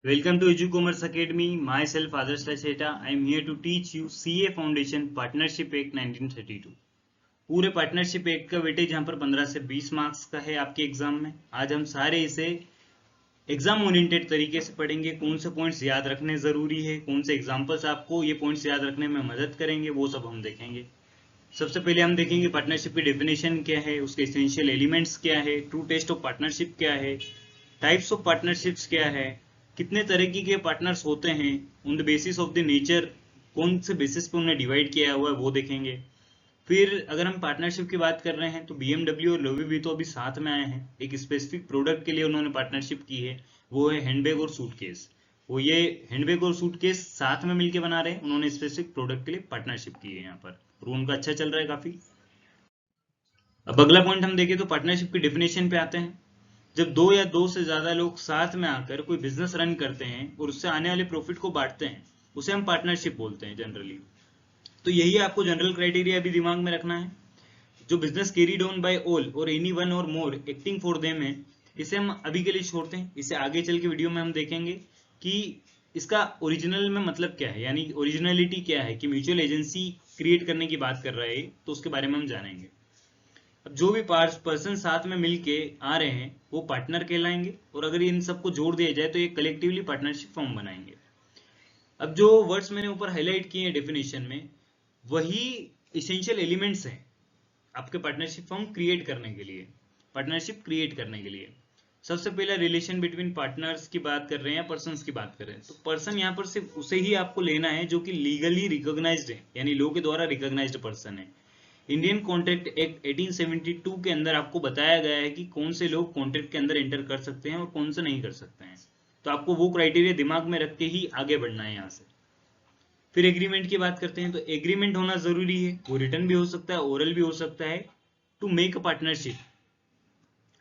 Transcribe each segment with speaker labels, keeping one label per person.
Speaker 1: Welcome to EduCommerce Academy. Myself Adarsh Lacheta. I am here to teach you CA Foundation Partnership Act 1932. पूरे partnership act का weightage यहाँ पर 15 से 20 marks का है आपके एग्जाम में। आज हम सारे इसे एग्जाम ओरिएंटेड तरीके से पढ़ेंगे। कौन से पॉइंट्स याद रखने जरूरी है, कौन से एग्जाम्पल्स आपको ये पॉइंट्स याद रखने में मदद करेंगे, वो सब हम देखेंगे। सबसे पहले हम देखेंगे पार्टनरशिप की डेफिनेशन क्या है, उसके एसेंशियल एलिमेंट्स क्या है, ट्रू टेस्ट ऑफ पार्टनरशिप क्या है, टाइप्स ऑफ पार्टनरशिप्स क्या है, कितने तरह के पार्टनर्स होते हैं, on the basis of the nature कौन से बेसिस पे उन्हें डिवाइड किया हुआ है वो देखेंगे। फिर अगर हम पार्टनरशिप की बात कर रहे हैं तो BMW और लोवी भी तो अभी साथ में आए हैं। एक स्पेसिफिक प्रोडक्ट के लिए उन्होंने पार्टनरशिप की है, वो है हैंडबैग और सूटकेस। वो ये हैंडबैग और सूटकेस साथ में मिलकर बना रहे हैं, उन्होंने स्पेसिफिक प्रोडक्ट के लिए पार्टनरशिप की है यहाँ पर, और उनका अच्छा चल रहा है काफी। अब अगला पॉइंट हम देखें तो पार्टनरशिप की डेफिनेशन पे आते हैं। जब दो या दो से ज्यादा लोग साथ में आकर कोई बिजनेस रन करते हैं और उससे आने वाले प्रॉफिट को बांटते हैं, उसे हम पार्टनरशिप बोलते हैं जनरली। तो यही आपको जनरल क्राइटेरिया भी दिमाग में रखना है। जो business carried on by all or any one or more acting for them है, इसे हम अभी के लिए छोड़ते हैं। इसे आगे चल के वीडियो में हम देखेंगे कि इसका ओरिजिनल में मतलब क्या है, यानी ओरिजिनलिटी क्या है, कि म्यूचुअल एजेंसी क्रिएट करने की बात कर रहा है, तो उसके बारे में हम जानेंगे। अब जो भी पर्सन साथ में मिलके आ रहे हैं वो पार्टनर कहलाएंगे, और अगर इन सबको जोड़ दिया जाए तो ये कलेक्टिवली पार्टनरशिप फॉर्म बनाएंगे। अब जो वर्ड्स मैंने ऊपर हाईलाइट किए हैं डेफिनेशन में, वही इसेंशियल एलिमेंट्स हैं आपके पार्टनरशिप फॉर्म क्रिएट करने के लिए, पार्टनरशिप क्रिएट करने के लिए। सबसे पहला रिलेशन बिटवीन पार्टनर्स की बात कर रहे हैं या पर्सन्स की बात कर रहे हैं, तो पर्सन यहाँ पर सिर्फ उसे ही आपको लेना है जो कि लीगली रिकॉग्नाइज्ड है, यानी लॉ के द्वारा रिकॉग्नाइज्ड पर्सन है। इंडियन कॉन्ट्रैक्ट एक्ट 1872 के अंदर आपको बताया गया है कि कौन से लोग कॉन्ट्रैक्ट के अंदर एंटर कर सकते हैं और कौन से नहीं कर सकते हैं। तो आपको वो क्राइटेरिया दिमाग में रख के ही आगे बढ़ना है यहाँ से। फिर एग्रीमेंट की बात करते हैं, तो एग्रीमेंट होना जरूरी है। वो रिटर्न भी हो सकता है, ओरल भी हो सकता है, टू मेक अ पार्टनरशिप।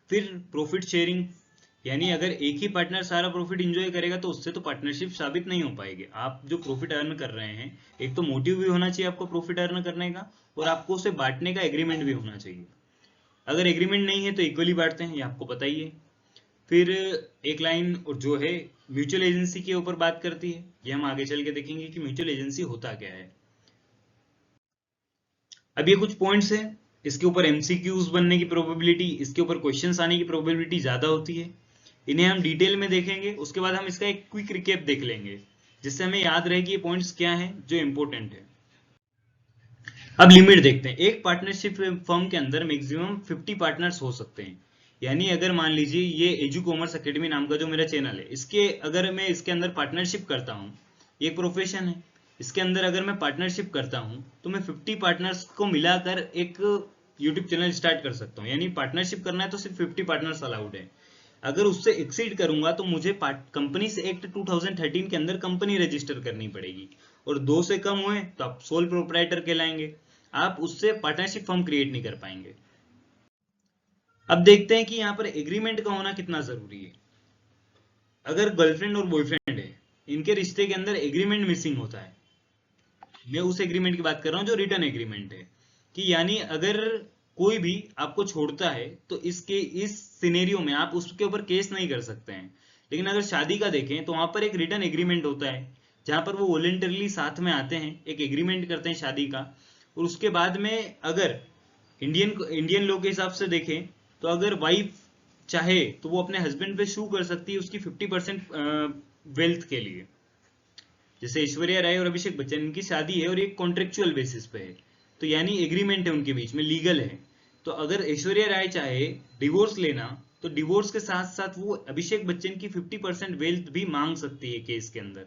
Speaker 1: फिर प्रॉफिट शेयरिंग, यानी अगर एक ही पार्टनर सारा प्रॉफिट एंजॉय करेगा तो उससे तो पार्टनरशिप साबित नहीं हो पाएगी। आप जो प्रॉफिट अर्न कर रहे हैं, एक तो मोटिव भी होना चाहिए आपको प्रॉफिट अर्न करने का, और आपको उसे बांटने का एग्रीमेंट भी होना चाहिए। अगर एग्रीमेंट नहीं है तो इक्वली बांटते हैं, ये आपको पता ही है। फिर एक लाइन और जो है म्यूचुअल एजेंसी के ऊपर बात करती है, ये हम आगे चल के देखेंगे कि म्यूचुअल एजेंसी होता क्या है। अब ये कुछ पॉइंट्स हैं, इसके ऊपर एमसीक्यूज बनने की प्रोबेबिलिटी, इसके ऊपर क्वेश्चंस आने की प्रोबेबिलिटी ज्यादा होती है। इन्हें हम डिटेल में देखेंगे, उसके बाद हम इसका एक क्विक रिकैप देख लेंगे, जिससे हमें याद रहे कि ये पॉइंट्स क्या हैं जो इंपॉर्टेंट है। अब लिमिट देखते हैं। एक पार्टनरशिप फर्म के अंदर मैक्सिमम 50 पार्टनर्स हो सकते हैं। यानी अगर मान लीजिए ये एजू कॉमर्स अकेडमी नाम का जो मेरा चैनल है, इसके अगर मैं इसके अंदर पार्टनरशिप करता हूँ, ये एक प्रोफेशन है, इसके अंदर अगर मैं पार्टनरशिप करता हूँ तो मैं 50 पार्टनर्स को मिलाकर एक यूट्यूब चैनल स्टार्ट कर सकता हूँ। यानी पार्टनरशिप करना है तो सिर्फ 50 पार्टनर्स अलाउड है। अगर उससे एक्सीड करूंगा तो मुझे कंपनीज एक्ट 2013 के अंदर कंपनी रजिस्टर करनी पड़ेगी, और 2 से कम हुए तो आप सोल प्रोप्राइटर कहलाएंगे। आप उससे पार्टनरशिप फर्म क्रिएट नहीं कर पाएंगे। अब देखते हैं कि यहाँ पर एग्रीमेंट का होना कितना जरूरी है। अगर गर्लफ्रेंड और बॉयफ्रेंड है, इनके रिश्ते के अंदर एग्रीमेंट मिसिंग होता है। मैं उस एग्रीमेंट की बात कर रहा हूँ जो रिटर्न एग्रीमेंट है, कि यानी अगर कोई भी आपको छोड़ता है तो इस सिनेरियो में आप उसके ऊपर केस नहीं कर सकते हैं। लेकिन अगर शादी का देखें तो वहां पर एक रिटर्न एग्रीमेंट होता है, जहां पर वो वॉलेंटरली साथ में आते हैं, एक एग्रीमेंट करते हैं शादी का। और उसके बाद में अगर इंडियन लॉ के हिसाब से देखें तो अगर वाइफ चाहे तो वो अपने हस्बैंड पे शू कर सकती है उसकी 50% वेल्थ के लिए। जैसे ऐश्वर्या राय और अभिषेक बच्चन, इनकी शादी है और एक कॉन्ट्रेक्चुअल बेसिस पे है, तो यानी एग्रीमेंट है उनके बीच में, लीगल है। तो अगर ऐश्वर्या राय चाहे डिवोर्स लेना, तो डिवोर्स के साथ साथ वो अभिषेक बच्चन की 50% वेल्थ भी मांग सकती है केस के अंदर।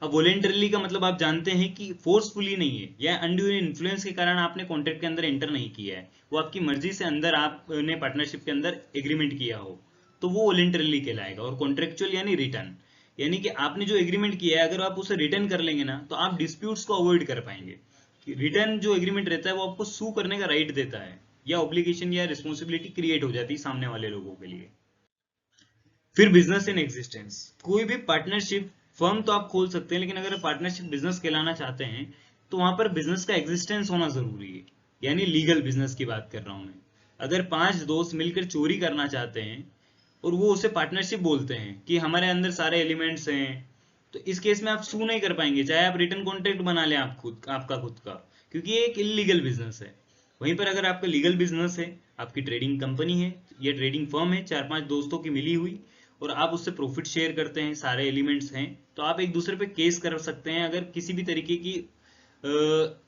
Speaker 1: अब वॉलेंटरली का मतलब आप जानते हैं कि फोर्सफुली नहीं है, या अनड्यू इन्फ्लुएंस के कारण आपने कॉन्ट्रैक्ट के अंदर एंटर नहीं किया है, वो आपकी मर्जी से अंदर आपने पार्टनरशिप के अंदर एग्रीमेंट किया हो, तो वो वॉलेंटरली कहलाएगा। और कॉन्ट्रेक्चुअल यानी रिटर्न, यानी कि आपने जो एग्रीमेंट किया है अगर आप उसे रिटर्न कर लेंगे ना, तो आप डिस्प्यूट्स को अवॉइड कर पाएंगे। रिटर्न जो एग्रीमेंट रहता है वो आपको सू करने का राइट देता है, या ऑब्लिगेशन या रिस्पॉन्सिबिलिटी क्रिएट हो जाती है सामने वाले लोगों के लिए। फिर बिजनेस इन एग्जिस्टेंस, कोई भी पार्टनरशिप फर्म तो आप खोल सकते हैं, लेकिन अगर पार्टनरशिप बिजनेस कहलाना चाहते हैं तो वहां पर बिजनेस का एग्जिस्टेंस होना जरूरी है। यानी लीगल बिजनेस की बात कर रहा हूं मैं। अगर 5 दोस्त मिलकर चोरी करना चाहते हैं और वो उसे पार्टनरशिप बोलते हैं कि हमारे अंदर सारे एलिमेंट्स हैं, तो इस केस में आप सू नहीं कर पाएंगे, चाहे आप रिटर्न कॉन्ट्रैक्ट बना लें आप खुद आपका खुद का, क्योंकि ये एक इलीगल बिजनेस है। वहीं पर अगर आपका लीगल बिजनेस है, आपकी ट्रेडिंग कंपनी है या ट्रेडिंग फर्म है 4-5 दोस्तों की मिली हुई, और आप उससे प्रॉफिट शेयर करते हैं, सारे एलिमेंट्स हैं, तो आप एक दूसरे पे केस कर सकते हैं। अगर किसी भी तरीके की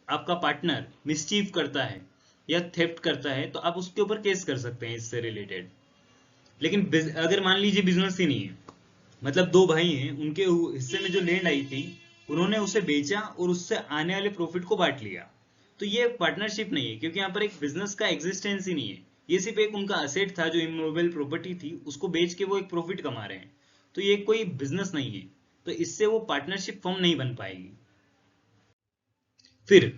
Speaker 1: आपका पार्टनर मिसचीफ करता है या थेफ्ट करता है, तो आप उसके ऊपर केस कर सकते हैं इससे रिलेटेड। लेकिन अगर मान लीजिए बिजनेस ही नहीं है, मतलब दो भाई हैं, उनके हिस्से में जो लैंड आई थी उन्होंने उसे बेचा और उससे आने वाले प्रॉफिट को बांट लिया, तो ये पार्टनरशिप नहीं है, क्योंकि यहाँ पर एक बिजनेस का एग्जिस्टेंस ही नहीं है। ये सिर्फ एक उनका असेट था जो इमूवेबल प्रॉपर्टी थी, उसको बेच के वो एक प्रॉफिट कमा रहे हैं, तो ये कोई बिजनेस नहीं है, तो इससे वो पार्टनरशिप फर्म नहीं बन पाएगी। फिर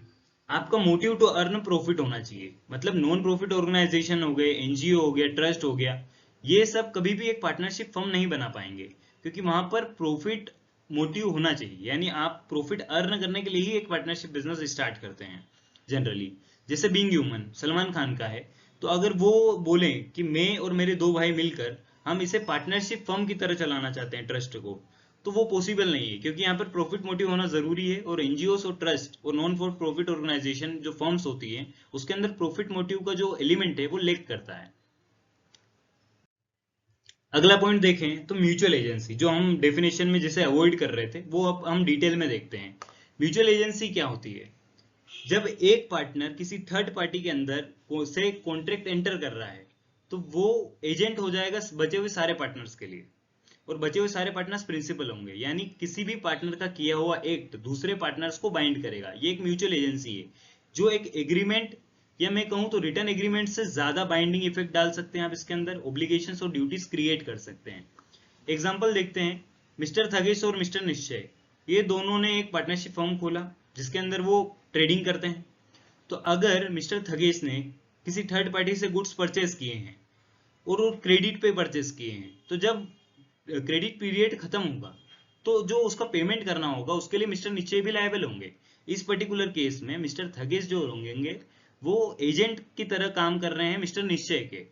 Speaker 1: आपका मोटिव टू अर्न प्रॉफिट होना चाहिए, मतलब नॉन प्रॉफिट ऑर्गेनाइजेशन हो गए, एनजीओ हो गया, ट्रस्ट हो गया, ये सब कभी भी एक पार्टनरशिप फर्म नहीं बना पाएंगे, क्योंकि वहां पर प्रॉफिट मोटिव होना चाहिए, यानी आप प्रॉफिट अर्न करने के लिए ही एक पार्टनरशिप बिजनेस स्टार्ट करते हैं जनरली। जैसे बीइंग ह्यूमन सलमान खान का है, तो अगर वो बोले कि मैं और मेरे दो भाई मिलकर हम इसे पार्टनरशिप फर्म की तरह चलाना चाहते हैं ट्रस्ट को, तो वो पॉसिबल नहीं है, क्योंकि यहाँ पर प्रॉफिट मोटिव होना जरूरी है, और एनजीओ और ट्रस्ट और नॉन फॉर प्रॉफिट ऑर्गेनाइजेशन जो फर्म्स होती है उसके अंदर प्रॉफिट मोटिव का जो एलिमेंट है वो लेक करता है। अगला पॉइंट देखें तो म्यूचुअल एजेंसी, जो हम डेफिनेशन में जिसे अवॉइड कर रहे थे वो अब हम डिटेल में देखते हैं। म्यूचुअल एजेंसी क्या होती है? जब एक पार्टनर किसी थर्ड पार्टी के अंदर से कॉन्ट्रैक्ट एंटर कर रहा है, तो वो एजेंट हो जाएगा बचे हुए सारे पार्टनर्स के लिए, और बचे हुए सारे पार्टनर्स प्रिंसिपल होंगे, यानी किसी भी पार्टनर का किया हुआ एक्ट दूसरे पार्टनर्स को बाइंड करेगा। ये एक म्यूचुअल एजेंसी है, जो एक एग्रीमेंट या मैं कहूं तो रिटर्न एग्रीमेंट से ज्यादा बाइंडिंग इफेक्ट डाल सकते हैं, आप इसके अंदर ऑब्लिगेशंस और ड्यूटीज क्रिएट कर सकते हैं। एग्जांपल देखते हैं, मिस्टर थगेश और मिस्टर निश्चय, ये दोनों ने एक पार्टनरशिप फर्म खोला जिसके अंदर वो ट्रेडिंग करते हैं। तो अगर मिस्टर थगेश ने किसी थर्ड पार्टी से गुड्स परचेज किए हैं और वो क्रेडिट पे परचेज किए हैं, तो जब क्रेडिट पीरियड खत्म होगा तो जो उसका पेमेंट करना होगा उसके लिए मिस्टर निश्चय भी लायबल होंगे। इस पर्टिकुलर केस में मिस्टर थगेश जो होंगे वो एजेंट की तरह काम कर रहे हैं मिस्टर निश्चय के।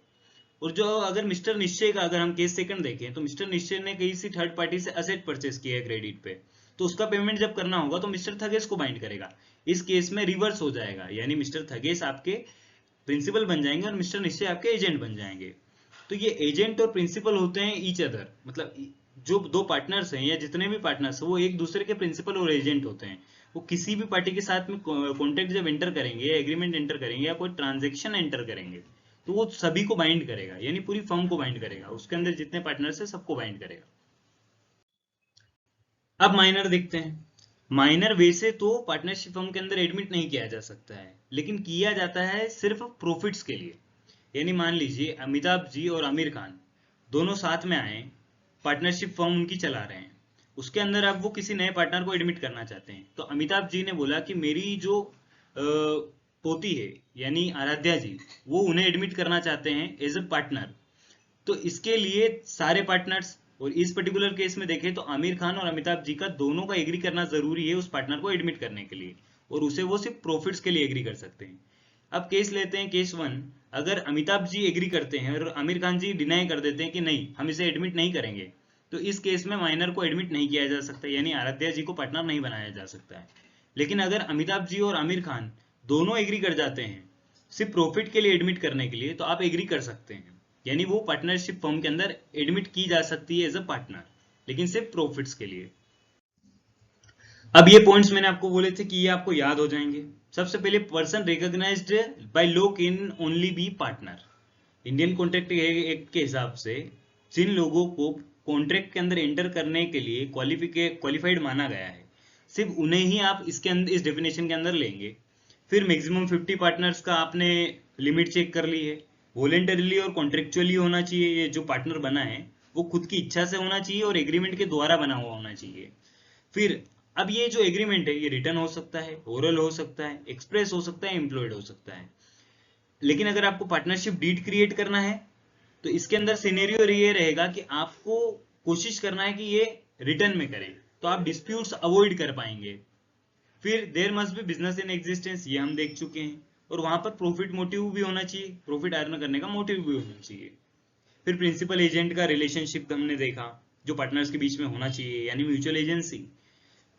Speaker 1: और जो अगर मिस्टर निश्चय का अगर हम केस सेकंड देखें, तो मिस्टर निश्चय ने किसी थर्ड पार्टी से असेट परचेज किया है क्रेडिट पे, तो उसका पेमेंट जब करना होगा तो मिस्टर थगेश को बाइंड करेगा। इस केस में रिवर्स हो जाएगा, यानी मिस्टर थगेश आपके प्रिंसिपल बन जाएंगे और मिस्टर निश्चय आपके एजेंट बन जाएंगे। तो ये एजेंट और प्रिंसिपल होते हैं ईच अदर, मतलब जो दो पार्टनर्स हैं या जितने भी पार्टनर्स हैं वो एक दूसरे के प्रिंसिपल और एजेंट होते हैं। वो किसी भी पार्टी के साथ में कॉन्ट्रैक्ट जब एंटर करेंगे या एग्रीमेंट एंटर करेंगे या कोई ट्रांजेक्शन एंटर करेंगे, तो वो सभी को बाइंड करेगा, यानी पूरी फर्म को बाइंड करेगा, उसके अंदर जितने पार्टनर्स है सबको बाइंड करेगा। अब माइनर देखते हैं। माइनर वैसे तो पार्टनरशिप फर्म के अंदर एडमिट नहीं किया जा सकता है, लेकिन किया जाता है सिर्फ प्रॉफिट्स के लिए। यानी मान लीजिए अमिताभ जी और आमिर खान दोनों साथ में आए, पार्टनरशिप फर्म उनकी चला रहे हैं, उसके अंदर अब वो किसी नए पार्टनर को एडमिट करना चाहते हैं, तो अमिताभ जी ने बोला कि मेरी जो पोती है यानी आराध्या जी, वो उन्हें एडमिट करना चाहते हैं एज अ पार्टनर। तो इसके लिए सारे पार्टनर्स, और इस पर्टिकुलर केस में देखें तो आमिर खान और अमिताभ जी का दोनों का एग्री करना जरूरी है उस पार्टनर को एडमिट करने के लिए, और उसे वो सिर्फ प्रॉफिट्स के लिए एग्री कर सकते हैं। अब केस लेते हैं केस वन। अगर अमिताभ जी एग्री करते हैं और आमिर खान जी डिनाई कर देते हैं कि नहीं हम इसे एडमिट नहीं करेंगे, तो इस केस में माइनर को एडमिट नहीं किया जा सकता, यानी आराध्या जी को पार्टनर नहीं बनाया जा सकता है। लेकिन अगर अमिताभ जी और आमिर खान दोनों एग्री कर जाते हैं सिर्फ प्रॉफिट के लिए एडमिट करने के लिए, तो आप एग्री कर सकते हैं, यानी वो पार्टनरशिप फर्म के अंदर एडमिट की जा सकती है एज अ पार्टनर, लेकिन सिर्फ प्रॉफिट्स के लिए। अब ये पॉइंट्स मैंने आपको बोले थे कि ये आपको याद हो जाएंगे। सबसे पहले, person recognised by law can only be partner. Indian contract act के हिसाब से जिन लोगों को कॉन्ट्रैक्ट के अंदर एंटर करने के लिए क्वालिफाइड माना गया है, सिर्फ उन्हें ही आप इसके अंदर इस डेफिनेशन के अंदर लेंगे। फिर मैक्सिमम 50 पार्टनर्स का आपने लिमिट चेक कर ली है। वॉलेंटरीली और कॉन्ट्रेक्चुअली होना चाहिए, ये जो पार्टनर बना है वो खुद की इच्छा से होना चाहिए और एग्रीमेंट के द्वारा बना हुआ होना चाहिए। फिर अब ये जो एग्रीमेंट है ये रिटर्न हो सकता है, ओरल हो सकता है, एक्सप्रेस हो सकता है, एम्प्लॉयड हो सकता है। लेकिन अगर आपको पार्टनरशिप डीड क्रिएट करना है तो इसके अंदर सिनेरियो ये रहेगा कि आपको कोशिश करना है कि ये रिटर्न में करें, तो आप डिस्प्यूट्स अवॉइड कर पाएंगे। फिर there must be business in existence, ये हम देख चुके हैं, और वहां पर प्रॉफिट मोटिव भी होना चाहिए, प्रॉफिट अर्न करने का मोटिव भी होना चाहिए। फिर प्रिंसिपल एजेंट का रिलेशनशिप हमने देखा जो पार्टनर्स के बीच में होना चाहिए, यानी म्यूचुअल एजेंसी।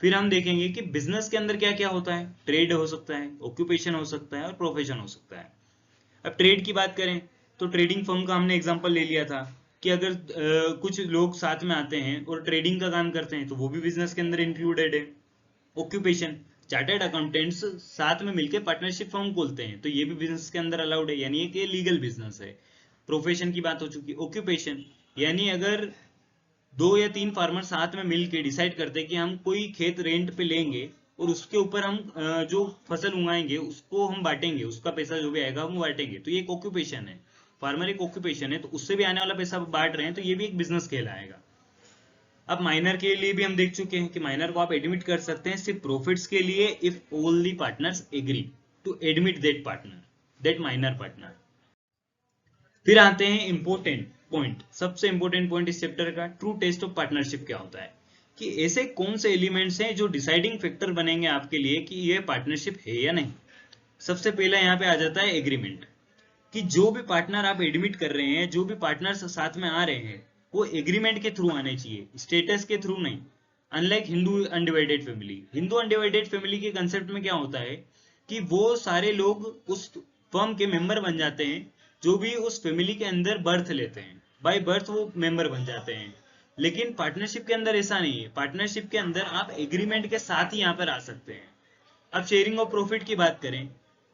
Speaker 1: फिर हम देखेंगे कि बिजनेस के अंदर क्या क्या होता है। ट्रेड हो सकता है, ऑक्यूपेशन हो सकता है और प्रोफेशन हो सकता है। अब ट्रेड की बात करें तो ट्रेडिंग फर्म का हमने एग्जांपल ले लिया था कि अगर कुछ लोग साथ में आते हैं और ट्रेडिंग का काम करते हैं तो वो भी बिजनेस के अंदर इंक्लूडेड है। ऑक्यूपेशन, चार्टर्ड अकाउंटेंट्स साथ में मिलकर पार्टनरशिप फर्म खोलते हैं तो ये भी बिजनेस के अंदर अलाउड है, यानी कि लीगल बिजनेस है। प्रोफेशन की बात हो चुकी। ऑक्यूपेशन यानी अगर 2 या 3 फार्मर साथ में मिलकर डिसाइड करते हैं कि हम कोई खेत रेंट पे लेंगे और उसके ऊपर हम जो फसल उगाएंगे उसको हम बांटेंगे, उसका पैसा जो भी आएगा हम बांटेंगे, तो ये एक ऑक्यूपेशन है। फार्मर एक ऑक्यूपेशन है, तो उससे भी आने वाला पैसा बांट रहे हैं तो ये भी एक बिजनेस कहलाएगा। अब माइनर के लिए भी हम देख चुके हैं कि माइनर को आप एडमिट कर सकते हैं सिर्फ प्रॉफिट्स के लिए if all the partners agree to admit that partner, that minor partner. फिर आते हैं इंपॉर्टेंट पॉइंट, सबसे इंपॉर्टेंट पॉइंट इस चैप्टर का, ट्रू टेस्ट ऑफ पार्टनरशिप क्या होता है, कि ऐसे कौन से एलिमेंट्स हैं जो डिसाइडिंग फैक्टर बनेंगे आपके लिए कि ये पार्टनरशिप है या नहीं। सबसे पहला यहाँ पे आ जाता है एग्रीमेंट, कि जो भी पार्टनर आप एडमिट कर रहे हैं, जो भी पार्टनर्स साथ में आ रहे हैं, वो एग्रीमेंट के थ्रू आने चाहिए, स्टेटस के थ्रू नहीं। Unlike Hindu undivided family, Hindu undivided family के कंसेप्ट में क्या होता है कि वो सारे लोग उस फर्म के मेंबर बन जाते हैं जो भी उस फैमिली के अंदर बर्थ लेते हैं, बाय बर्थ वो मेंबर बन जाते हैं। लेकिन पार्टनरशिप के अंदर ऐसा नहीं है, पार्टनरशिप के अंदर आप एग्रीमेंट के साथ ही यहाँ पर आ सकते हैं। अब शेयरिंग ऑफ प्रॉफिट की बात करें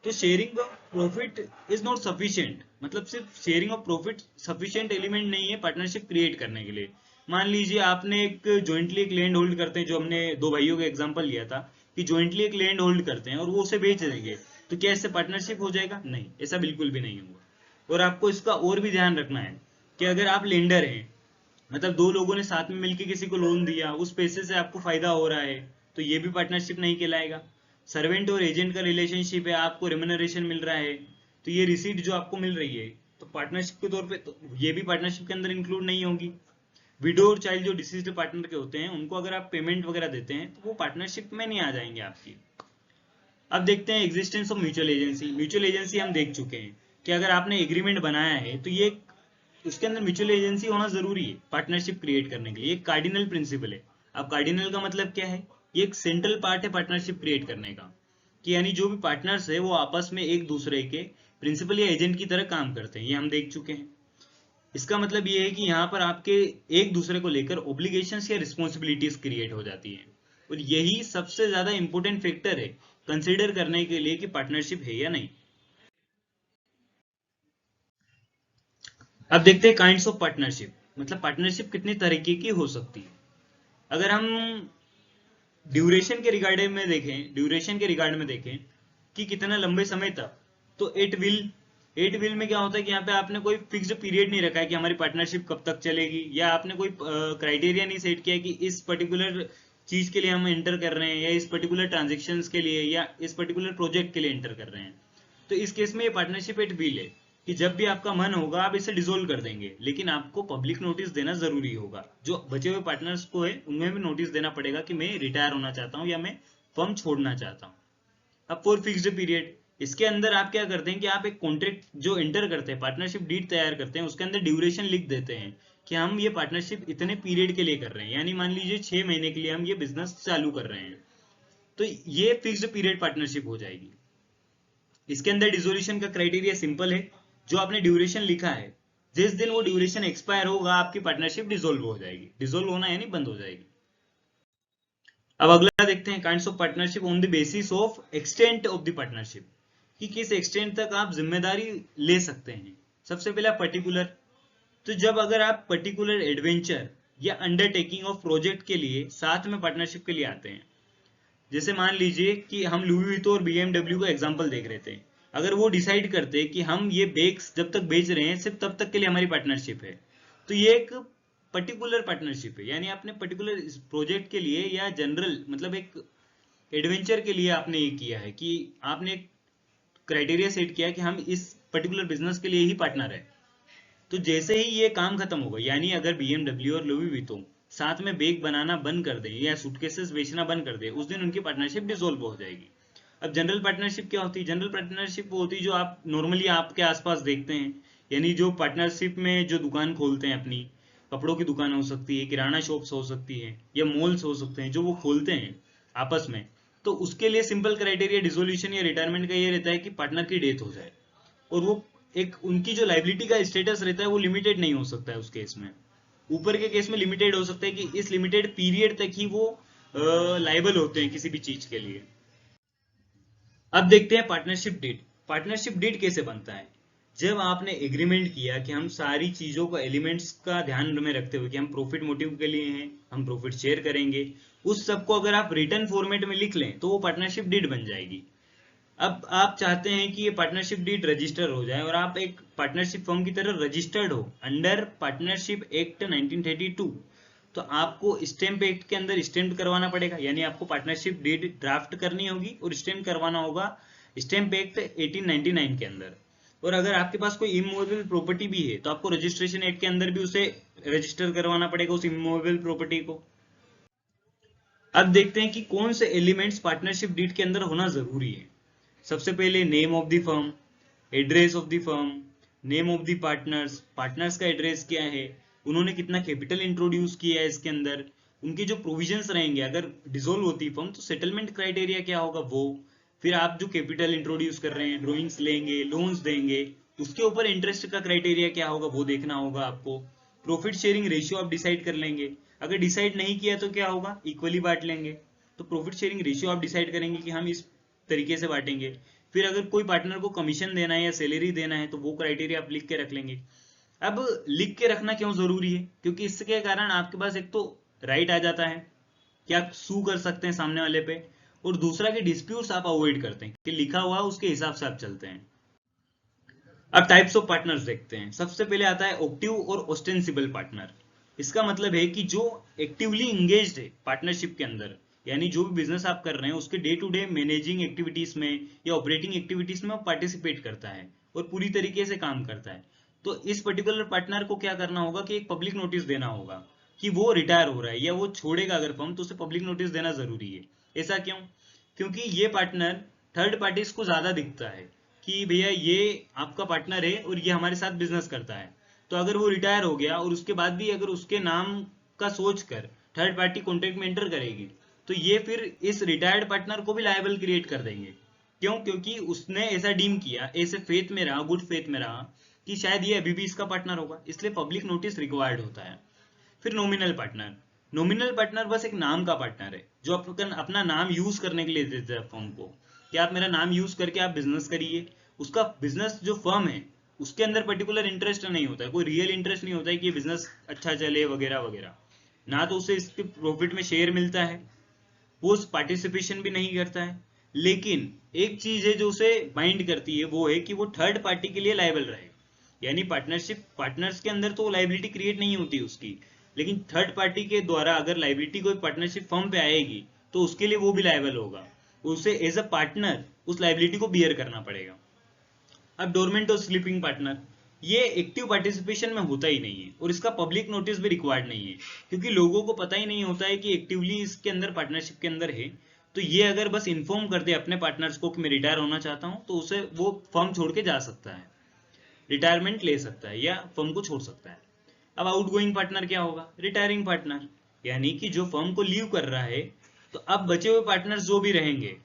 Speaker 1: तो sharing of profit is not sufficient, मतलब सिर्फ sharing of profit sufficient element नहीं है पार्टनरशिप क्रिएट करने के लिए। मान लीजिए आपने एक ज्वाइंटली एक लैंड होल्ड करते हैं, जो हमने 2 भाइयों का एग्जांपल लिया था कि ज्वाइंटली एक लैंड होल्ड करते हैं और वो उसे बेच देंगे, तो क्या इससे पार्टनरशिप हो जाएगा? नहीं, ऐसा बिल्कुल भी नहीं होगा। और आपको इसका और भी ध्यान रखना है कि अगर आप लेंडर हैं, मतलब 2 लोगों ने साथ में मिलकर किसी को लोन दिया, उस पैसे से आपको फायदा हो रहा है, तो ये भी पार्टनरशिप नहीं कहलाएगा। सर्वेंट और एजेंट का रिलेशनशिप है, आपको रेम्युनरेशन मिल रहा है, तो ये रिसीट जो आपको मिल रही है तो पार्टनरशिप के तौर पे तो ये भी पार्टनरशिप के अंदर इंक्लूड नहीं होगी। विडो और चाइल्ड जो डिसीज्ड पार्टनर के होते हैं उनको अगर आप पेमेंट वगैरह देते हैं तो वो पार्टनरशिप में नहीं आ जाएंगे आपकी। अब देखते हैं existence of mutual agency. Mutual agency हम देख चुके हैं कि अगर आपने एग्रीमेंट बनाया है तो ये उसके अंदर म्यूचुअल एजेंसी होना जरूरी है पार्टनरशिप क्रिएट करने के लिए, एक कार्डिनल प्रिंसिपल है। अब कार्डिनल का मतलब क्या है? ये एक सेंट्रल पार्ट है पार्टनरशिप क्रिएट करने का, कि यानी जो भी पार्टनर्स है वो आपस में एक दूसरे के प्रिंसिपल या एजेंट की तरह काम करते हैं, ये हम देख चुके हैं। इसका मतलब ये है कि यहाँ पर आपके एक दूसरे को लेकर ओब्लिगेशंस या रिस्पॉन्सिबिलिटीज क्रिएट हो जाती हैं, और यही सबसे ज्यादा इंपॉर्टेंट फैक्टर है कंसिडर करने के लिए कि पार्टनरशिप है या नहीं। अब देखते हैं काइंड्स ऑफ पार्टनरशिप, मतलब पार्टनरशिप कितने तरीके की हो सकती है। अगर हम ड्यूरेशन के रिगार्ड में देखें कि कितना लंबे समय तक, तो एट विल में क्या होता है कि यहाँ पे आपने कोई फिक्स्ड पीरियड नहीं रखा है कि हमारी पार्टनरशिप कब तक चलेगी, या आपने कोई क्राइटेरिया नहीं सेट किया कि इस पर्टिकुलर चीज के लिए हम एंटर कर रहे हैं, या इस पर्टिकुलर ट्रांजेक्शन्स के लिए, या इस पर्टिकुलर प्रोजेक्ट के लिए एंटर कर रहे हैं। तो इस केस में ये पार्टनरशिप एट विल है कि जब भी आपका मन होगा आप इसे डिसोल्व कर देंगे, लेकिन आपको पब्लिक नोटिस देना जरूरी होगा। जो बचे हुए पार्टनर्स को है उनमें भी नोटिस देना पड़ेगा कि मैं रिटायर होना चाहता हूँ या मैं फर्म छोड़ना चाहता हूँ। अब फॉर फिक्स्ड पीरियड, इसके अंदर आप क्या करते हैं कि आप एक कॉन्ट्रैक्ट जो एंटर करते हैं, पार्टनरशिप डीड तैयार करते हैं, उसके अंदर ड्यूरेशन लिख देते हैं कि हम ये पार्टनरशिप इतने पीरियड के लिए कर रहे हैं, यानी मान लीजिए 6 महीने के लिए हम ये बिजनेस चालू कर रहे हैं, तो ये फिक्स्ड पीरियड पार्टनरशिप हो जाएगी। इसके अंदर डिसोल्यूशन का क्राइटेरिया सिंपल है, जो आपने ड्यूरेशन लिखा है जिस दिन वो ड्यूरेशन एक्सपायर होगा आपकी पार्टनरशिप डिसोल्व हो जाएगी। डिसोल्व होना यानी बंद हो जाएगी। अब अगला देखते हैं kinds of partnership on the basis of extent of the partnership, कि किस एक्सटेंट तक आप जिम्मेदारी ले सकते हैं। सबसे पहला पर्टिकुलर, तो जब अगर आप पर्टिकुलर एडवेंचर या अंडरटेकिंग ऑफ प्रोजेक्ट के लिए साथ में पार्टनरशिप के लिए आते हैं, जैसे मान लीजिए कि हम लुई विटो और BMW का एग्जांपल देख रहे थे, अगर वो डिसाइड करते कि हम ये बैग्स जब तक बेच रहे हैं सिर्फ तब तक के लिए हमारी पार्टनरशिप है, तो ये एक पर्टिकुलर पार्टनरशिप है, यानी आपने पर्टिकुलर प्रोजेक्ट के लिए या जनरल मतलब एक एडवेंचर के लिए आपने ये किया है कि आपने एक क्राइटेरिया सेट किया कि हम इस पर्टिकुलर बिजनेस के लिए ही पार्टनर है। तो जैसे ही ये काम खत्म होगा, यानी अगर BMW और लुई विटो साथ में बैग बनाना बंद कर दें या सूटकेसेस बेचना बंद कर दें, उस दिन उनकी पार्टनरशिप डिसॉल्व हो जाएगी। अब जनरल पार्टनरशिप क्या होती है? जनरल पार्टनरशिप वो होती है जो आप नॉर्मली आपके आसपास देखते हैं, यानी जो पार्टनरशिप में जो दुकान खोलते हैं, अपनी कपड़ों की दुकान हो सकती है, किराना शॉप्स हो सकती है, या मॉल्स हो सकते हैं, जो वो खोलते हैं आपस में, तो उसके लिए सिंपल क्राइटेरिया डिसोल्यूशन या रिटायरमेंट का ये रहता है कि पार्टनर की डेथ हो जाए, और वो एक उनकी जो लाइबिलिटी का स्टेटस रहता है वो लिमिटेड नहीं हो सकता है उस केस में। ऊपर के केस में लिमिटेड हो सकता है कि इस लिमिटेड पीरियड तक ही वो लाइबल होते हैं किसी भी चीज के लिए। अब देखते हैं पार्टनरशिप डीड। पार्टनरशिप डीड कैसे बनता है? जब आपने एग्रीमेंट किया कि हम सारी चीजों को एलिमेंट्स का ध्यान में रखते हुए कि हम प्रॉफिट मोटिव के लिए हैं, हम प्रॉफिट शेयर करेंगे, उस सबको अगर आप रिटर्न फॉर्मेट में लिख लें तो वो पार्टनरशिप डीड बन जाएगी। अब आप चाहते हैं कि ये पार्टनरशिप डीड रजिस्टर हो जाए और आप एक पार्टनरशिप फर्म की तरह रजिस्टर्ड हो अंडर पार्टनरशिप एक्ट 1932, तो आपको स्टैम्प एक्ट के अंदर स्टैम्प करवाना पड़ेगा, यानी आपको पार्टनरशिप डीड ड्राफ्ट करनी होगी और स्टैम्प करवाना होगा स्टैम्प एक्ट 1899 के अंदर। और अगर आपके पास कोई इमूवेबल प्रॉपर्टी भी है तो आपको रजिस्ट्रेशन एक्ट के अंदर भी उसे रजिस्टर करवाना पड़ेगा उस इमूवेबल प्रॉपर्टी को। अब देखते हैं कि कौन से एलिमेंट्स पार्टनरशिप डीड के अंदर होना जरूरी है। सबसे पहले name of the firm, address of the firm, name of the partners, partners का एड्रेस क्या है, उन्होंने कितना कैपिटल इंट्रोड्यूस किया है इसके अंदर, उनके जो प्रोविजंस रहेंगे अगर डिसॉल्व होती फर्म तो सेटलमेंट क्राइटेरिया क्या होगा वो, फिर आप जो कैपिटल इंट्रोड्यूस कर रहे हैं, ड्रॉइंग्स लेंगे, लोन्स देंगे, उसके ऊपर इंटरेस्ट का क्राइटेरिया क्या होगा वो देखना होगा आपको। प्रॉफिट शेयरिंग रेशियो आप डिसाइड कर लेंगे, अगर डिसाइड नहीं किया तो क्या होगा, इक्वली बांट लेंगे। तो प्रॉफिट शेयरिंग रेशियो आप डिसाइड करेंगे कि हम इस तरीके से बांटेंगे। फिर अगर कोई पार्टनर को कमीशन देना है या सैलरी देना है तो वो क्राइटेरिया आप लिख के रख लेंगे। अब लिख के रखना क्यों जरूरी है? क्योंकि इसके कारण आपके पास एक तो राइट आ जाता है कि आप सू कर सकते हैं सामने वाले पे, और दूसरा कि डिस्प्यूट्स आप अवॉइड करते हैं कि लिखा हुआ उसके हिसाब से आप चलते हैं। अब टाइप्स ऑफ पार्टनर्स देखते हैं। सबसे पहले आता है ऑक्टिव और ऑस्टेंसिबल पार्टनर। इसका मतलब है कि जो एक्टिवली इंगेज्ड है पार्टनरशिप के अंदर, यानी जो भी बिजनेस आप कर रहे हैं उसके day to day managing activities में या ऑपरेटिंग एक्टिविटीज में वो पार्टिसिपेट करता है और पूरी तरीके से काम करता है। तो इस पर्टिकुलर पार्टनर को क्या करना होगा कि एक पब्लिक नोटिस देना होगा कि वो रिटायर हो रहा है या वो छोड़ेगा अगर फर्म, तो उसे पब्लिक नोटिस देना जरूरी है। ऐसा क्यों? क्योंकि ये पार्टनर थर्ड पार्टीज को ज्यादा दिखता है कि भैया ये आपका पार्टनर है और ये हमारे साथ बिजनेस करता है। तो अगर वो रिटायर हो गया और उसके बाद भी अगर उसके नाम का सोच कर थर्ड पार्टी कॉन्ट्रैक्ट में एंटर करेगी तो ये फिर इस रिटायर्ड पार्टनर को भी लायबल क्रिएट कर देंगे। क्यों? क्योंकि उसने ऐसा डीम किया, ऐसे फेथ में रहा, गुड फेथ में रहा कि शायद ये अभी भी इसका पार्टनर होगा, इसलिए पब्लिक नोटिस रिक्वायर्ड होता है। फिर नॉमिनल पार्टनर। नॉमिनल पार्टनर बस एक नाम का पार्टनर है जो अपना नाम यूज करने के लिए देता है फर्म को कि आप मेरा नाम यूज करके आप बिजनेस करिए। उसका बिजनेस जो फर्म है उसके अंदर पर्टिकुलर इंटरेस्ट नहीं होता है, कोई रियल इंटरेस्ट नहीं होता है कि ये बिजनेस अच्छा चले वगैरह वगैरह, ना तो उसे इसके प्रॉफिट में शेयर मिलता है, वो पार्टिसिपेशन भी नहीं करता है। लेकिन एक चीज है जो उसे बाइंड करती है, वो है कि वो थर्ड पार्टी के लिए लायबल रहे। यानी पार्टनरशिप पार्टनर्स के अंदर तो लायबिलिटी क्रिएट नहीं होती उसकी, लेकिन थर्ड पार्टी के द्वारा अगर लायबिलिटी कोई पार्टनरशिप फर्म पे आएगी तो उसके लिए वो भी लायबल होगा, उसे एज अ पार्टनर उस लायबिलिटी को बियर करना पड़ेगा। अब डोरमेंट और स्लीपिंग पार्टनर, ये एक्टिव पार्टिसिपेशन में होता ही नहीं है और इसका पब्लिक नोटिस भी रिक्वायर्ड नहीं है, क्योंकि लोगों को पता ही नहीं होता है कि एक्टिवली इसके अंदर पार्टनरशिप के अंदर है। तो ये अगर बस इन्फॉर्म कर दे अपने पार्टनर्स को कि मैं रिटायर होना चाहता हूं तो उसे वो फर्म छोड़ के जा सकता है, रिटायरमेंट ले सकता है या फर्म को छोड़ सकता है। अब आउटगोइंग पार्टनर क्या होगा? रिटायरिंग पार्टनर, यानी कि जो फर्म को लीव कर रहा है तो अब बचे हुए पार्टनर्स जो भी रहेंगे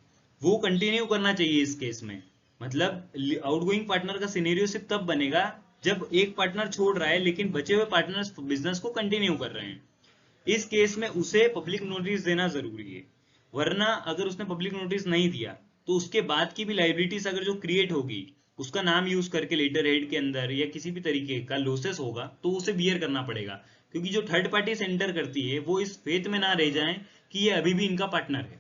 Speaker 1: वो कंटिन्यू करना चाहिए इस केस में। मतलब आउटगोइंग पार्टनर का सिनेरियो सिर्फ तब बनेगा जब एक पार्टनर छोड़ रहा है लेकिन बचे हुए पार्टनर्स बिजनेस को कंटिन्यू कर रहे हैं। इस केस में उसे पब्लिक नोटिस देना जरूरी है, वरना अगर उसने पब्लिक नोटिस नहीं दिया तो उसके बाद की भी लाइबिलिटीज अगर जो क्रिएट होगी उसका नाम यूज करके लेटर हेड के अंदर या किसी भी तरीके का लॉसेस होगा तो उसे बियर करना पड़ेगा। क्योंकि जो थर्ड पार्टी सेंटर करती है वो इस फेथ में ना रह जाए कि ये अभी भी इनका पार्टनर है।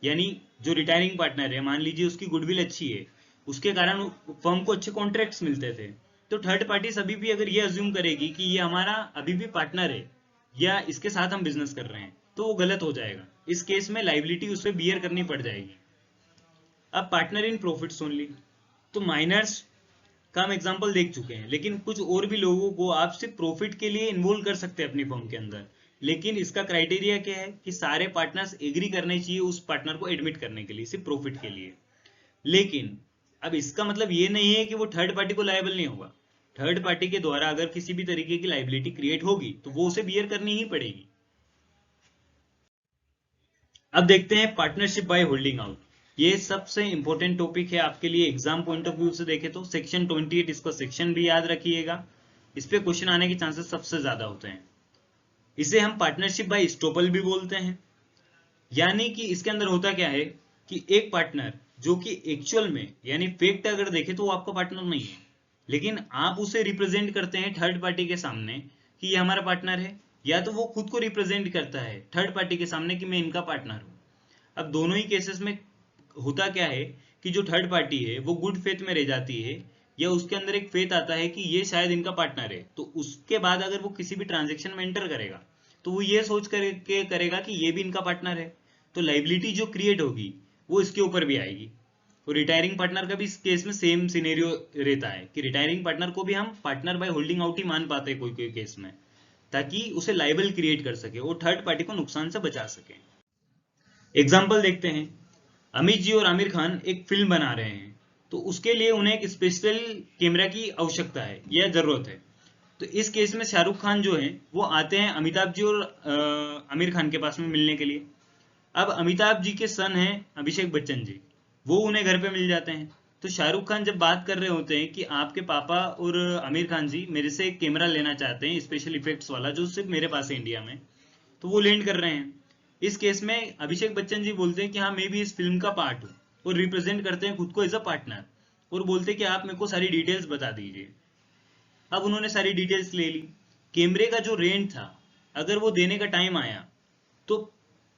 Speaker 1: यानी जो रिटायरिंग पार्टनर है, मान लीजिए उसकी गुडविल अच्छी है, उसके कारण फर्म को अच्छे कॉन्ट्रैक्ट्स मिलते थे, तो थर्ड पार्टी अभी भी अगर ये अज्यूम करेगी कि ये हमारा अभी भी पार्टनर है या इसके साथ हम बिजनेस कर रहे हैं तो वो गलत हो जाएगा। इस केस में लाइबिलिटी उसे बियर करनी पड़ जाएगी। अब पार्टनर इन प्रॉफिट्स ओनली, तो माइनर्स का हम एग्जांपल देख चुके हैं, लेकिन कुछ और भी लोगों को आप सिर्फ प्रॉफिट के लिए इन्वॉल्व कर सकते हैं अपनी फर्म के अंदर। लेकिन इसका क्राइटेरिया क्या है कि सारे पार्टनर्स एग्री करने चाहिए उस पार्टनर को एडमिट करने के लिए, सिर्फ प्रॉफिट के लिए। लेकिन अब इसका मतलब ये नहीं है कि वो थर्ड पार्टी को लायबल नहीं होगा। थर्ड पार्टी के द्वारा अगर किसी भी तरीके की लाइबिलिटी क्रिएट होगी तो वो उसे बियर करनी ही पड़ेगी। अब देखते हैं पार्टनरशिप बाय होल्डिंग आउट। ये सबसे इंपॉर्टेंट टॉपिक है आपके लिए एग्जाम पॉइंट ऑफ व्यू से देखे तो। सेक्शन 28 इसका सेक्शन भी याद रखिएगा, इस पे क्वेश्चन आने के चांसेस सबसे ज्यादा होते हैं। इसे हम पार्टनरशिप बाय स्टॉपल भी बोलते हैं। यानी कि इसके अंदर होता क्या है कि एक पार्टनर जो कि एक्चुअल में यानी फैक्ट अगर देखे तो वो आपका पार्टनर नहीं है, लेकिन आप उसे रिप्रेजेंट करते हैं थर्ड पार्टी के सामने कि ये हमारा पार्टनर है, या तो वो खुद को रिप्रेजेंट करता है थर्ड पार्टी के सामने कि मैं इनका पार्टनर हूं। अब दोनों ही केसेस में होता क्या है कि जो थर्ड पार्टी है वो गुड फेथ में रह जाती है, या उसके अंदर एक फेथ आता है कि ये शायद इनका पार्टनर है, तो उसके बाद अगर वो किसी भी ट्रांजेक्शन में एंटर करेगा तो वो ये सोच करके करेगा कि ये भी इनका पार्टनर है, तो लाइबिलिटी जो क्रिएट होगी वो इसके ऊपर भी आएगी। तो रिटायरिंग पार्टनर का भी इस केस में सेम सिनेरियो रहता है कि रिटायरिंग पार्टनर को भी हम पार्टनर बाय होल्डिंग आउट ही मान पाते हैं कोई कोई केस में, ताकि उसे लाइबल क्रिएट कर सके, वो थर्ड पार्टी को नुकसान से बचा सके। एग्जाम्पल देखते हैं, अमित जी और आमिर खान एक फिल्म बना रहे हैं, तो उसके लिए उन्हें एक स्पेशल कैमरा की आवश्यकता है या जरूरत है। तो इस केस में शाहरुख खान जो है वो आते हैं अमिताभ जी और आमिर खान के पास में मिलने के लिए। अब अमिताभ जी के सन हैं अभिषेक बच्चन जी, वो उन्हें घर पे मिल जाते हैं। तो शाहरुख खान जब बात कर रहे होते हैं कि आपके पापा और आमिर खान जी मेरे से एक कैमरा लेना चाहते हैं स्पेशल इफेक्ट्स वाला जो सिर्फ मेरे पास है इंडिया में, तो वो लैंड कर रहे हैं। इस केस में अभिषेक बच्चन जी बोलते हैं कि हाँ मैं भी इस फिल्म का पार्ट हूँ, और रिप्रेजेंट करते हैं खुद को एज अ पार्टनर, और बोलते हैं कि आप मेरे को सारी डिटेल्स बता दीजिए। अब उन्होंने सारी डिटेल्स ले ली। कैमरे का जो रेंट था अगर वो देने का टाइम आया तो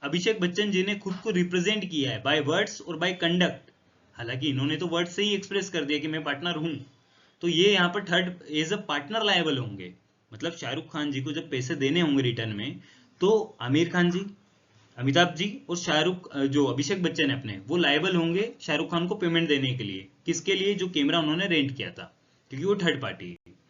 Speaker 1: अभिषेक बच्चन जी ने खुद को रिप्रेजेंट किया है बाय वर्ड्स और बाय कंडक्ट। हालांकि इन्होंने तो वर्ड से ही एक्सप्रेस कर दिया कि मैं पार्टनर हूं, तो ये यहाँ पर third as a partner liable होंगे। मतलब शाहरुख खान जी को जब पैसे देने होंगे रिटर्न में, तो आमिर खान जी, अमिताभ जी और शाहरुख जो अभिषेक बच्चन है अपने, वो लायबल होंगे शाहरुख खान को पेमेंट देने के लिए। किसके लिए? जो कैमरा उन्होंने रेंट किया था, क्योंकि वो थर्ड पार्टी है।